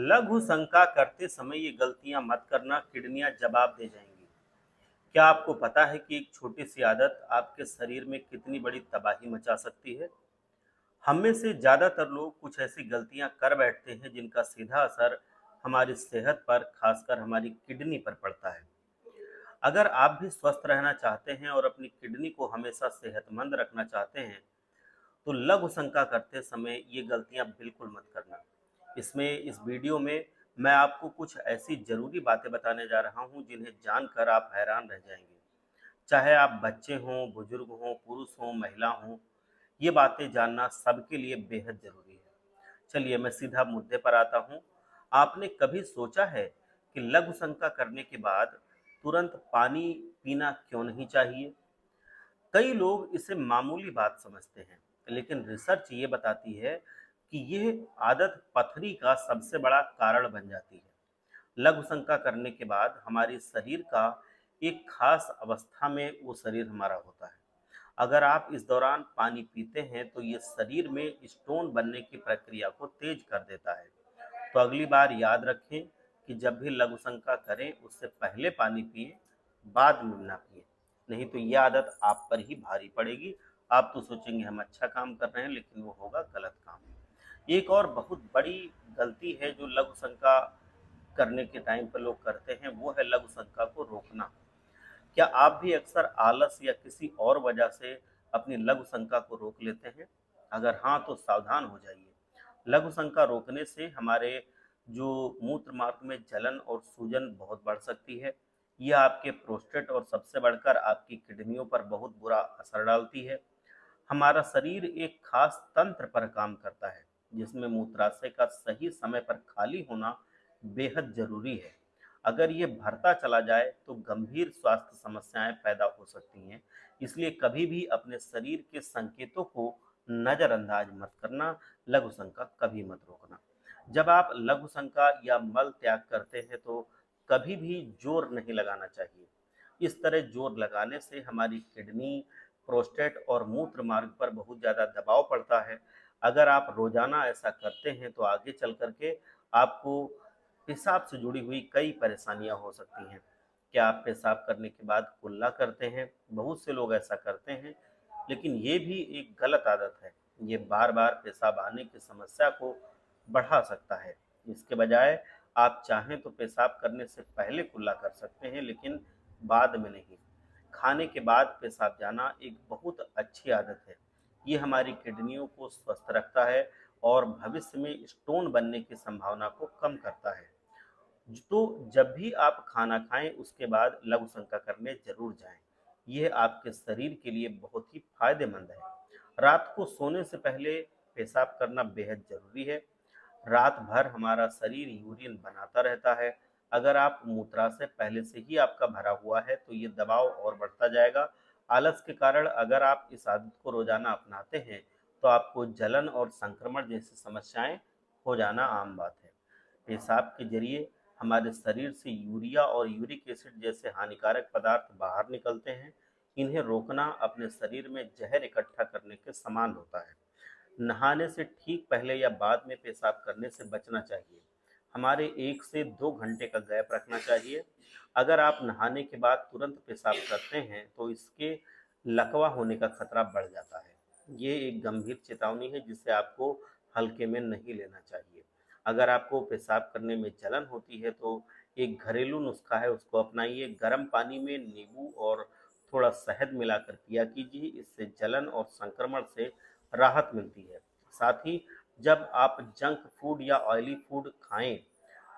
लघु शंका करते समय ये गलतियां मत करना, किडनियां जवाब दे जाएंगी। क्या आपको पता है कि एक छोटी सी आदत आपके शरीर में कितनी बड़ी तबाही मचा सकती है? हम में से ज्यादातर लोग कुछ ऐसी गलतियां कर बैठते हैं जिनका सीधा असर हमारी सेहत पर, खासकर हमारी किडनी पर पड़ता है। अगर आप भी स्वस्थ रहना चाहते हैं और अपनी किडनी को हमेशा सेहतमंद रखना चाहते हैं, तो लघु शंका करते समय ये गलतियां बिल्कुल मत करना। इस वीडियो में मैं आपको कुछ ऐसी जरूरी बातें बताने जा रहा हूं जिन्हें जानकर आप हैरान रह जाएंगे। चाहे आप बच्चे हों, बुजुर्ग हों, पुरुष हों, महिला हों, ये बातें जानना सबके लिए बेहद जरूरी है। चलिए मैं सीधा मुद्दे पर आता हूं। आपने कभी सोचा है कि लघु शंका करने के बाद तुरंत पानी पीना क्यों नहीं चाहिए? कई लोग इसे मामूली बात समझते हैं, लेकिन रिसर्च ये बताती है कि यह आदत पथरी का सबसे बड़ा कारण बन जाती है। लघु शंका करने के बाद हमारी शरीर का एक खास अवस्था में वो शरीर हमारा होता है। अगर आप इस दौरान पानी पीते हैं तो ये शरीर में स्टोन बनने की प्रक्रिया को तेज कर देता है। तो अगली बार याद रखें कि जब भी लघु शंका करें उससे पहले पानी पिएं, बाद में ना पिएं। नहीं तो ये आदत आप पर ही भारी पड़ेगी। आप तो सोचेंगे हम अच्छा काम कर रहे हैं, लेकिन वो होगा गलत काम। एक और बहुत बड़ी गलती है जो लघु शंका करने के टाइम पर लोग करते हैं, वो है लघु शंका को रोकना। क्या आप भी अक्सर आलस या किसी और वजह से अपनी लघु शंका को रोक लेते हैं? अगर हाँ, तो सावधान हो जाइए। लघु शंका रोकने से हमारे जो मूत्र मार्ग में जलन और सूजन बहुत बढ़ सकती है। यह आपके प्रोस्टेट और सबसे बढ़कर आपकी किडनियों पर बहुत बुरा असर डालती है। हमारा शरीर एक खास तंत्र पर काम करता है जिसमें मूत्राशय का सही समय पर खाली होना बेहद जरूरी है। अगर ये भरता चला जाए तो गंभीर स्वास्थ्य समस्याएं पैदा हो सकती हैं। इसलिए कभी भी अपने शरीर के संकेतों को नजरअंदाज मत करना, लघु शंका कभी मत रोकना। जब आप लघु शंका या मल त्याग करते हैं तो कभी भी जोर नहीं लगाना चाहिए। इस तरह जोर लगाने से हमारी किडनी, प्रोस्टेट और मूत्र मार्ग पर बहुत ज़्यादा दबाव पड़ता है। अगर आप रोजाना ऐसा करते हैं तो आगे चल करके आपको पेशाब से जुड़ी हुई कई परेशानियां हो सकती हैं। क्या आप पेशाब करने के बाद कुल्ला करते हैं? बहुत से लोग ऐसा करते हैं, लेकिन ये भी एक गलत आदत है। ये बार बार पेशाब आने की समस्या को बढ़ा सकता है। इसके बजाय आप चाहें तो पेशाब करने से पहले कुल्ला कर सकते हैं, लेकिन बाद में नहीं। खाने के बाद पेशाब जाना एक बहुत अच्छी आदत है। ये हमारी किडनियों को स्वस्थ रखता है और भविष्य में स्टोन बनने की संभावना को कम करता है। तो जब भी आप खाना खाएं उसके बाद लघु शंका करने जरूर जाएं। यह आपके शरीर के लिए बहुत ही फायदेमंद है। रात को सोने से पहले पेशाब करना बेहद जरूरी है। रात भर हमारा शरीर यूरिन बनाता रहता है। अगर आप मूत्राशय पहले से ही आपका भरा हुआ है तो ये दबाव और बढ़ता जाएगा। आलस के कारण अगर आप इस आदत को रोजाना अपनाते हैं तो आपको जलन और संक्रमण जैसी समस्याएं हो जाना आम बात है। पेशाब के जरिए हमारे शरीर से यूरिया और यूरिक एसिड जैसे हानिकारक पदार्थ बाहर निकलते हैं। इन्हें रोकना अपने शरीर में जहर इकट्ठा करने के समान होता है। नहाने से ठीक पहले या बाद में पेशाब करने से बचना चाहिए। हमारे 1 से 2 घंटे का गैप रखना चाहिए। अगर आप नहाने के बाद तुरंत पेशाब करते हैं तो इसके लकवा होने का खतरा बढ़ जाता है। ये एक गंभीर चेतावनी है जिसे आपको हल्के में नहीं लेना चाहिए। अगर आपको पेशाब करने में जलन होती है तो एक घरेलू नुस्खा है, उसको अपनाइए। गर्म पानी में नींबू और थोड़ा शहद मिलाकर पिया कीजिए। इससे जलन और संक्रमण से राहत मिलती है। साथ ही जब आप जंक फूड या ऑयली फूड खाएं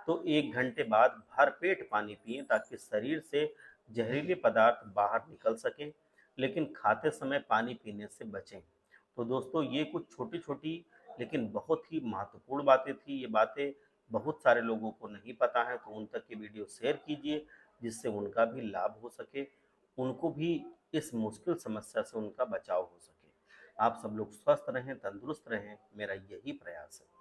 तो 1 घंटे बाद भरपेट पानी पिएं ताकि शरीर से जहरीले पदार्थ बाहर निकल सकें, लेकिन खाते समय पानी पीने से बचें। तो दोस्तों, ये कुछ छोटी छोटी लेकिन बहुत ही महत्वपूर्ण बातें थी। ये बातें बहुत सारे लोगों को नहीं पता है, तो उन तक ये वीडियो शेयर कीजिए जिससे उनका भी लाभ हो सके, उनको भी इस मुश्किल समस्या से उनका बचाव हो सके। आप सब लोग स्वस्थ रहें, तंदुरुस्त रहें, मेरा यही प्रयास है।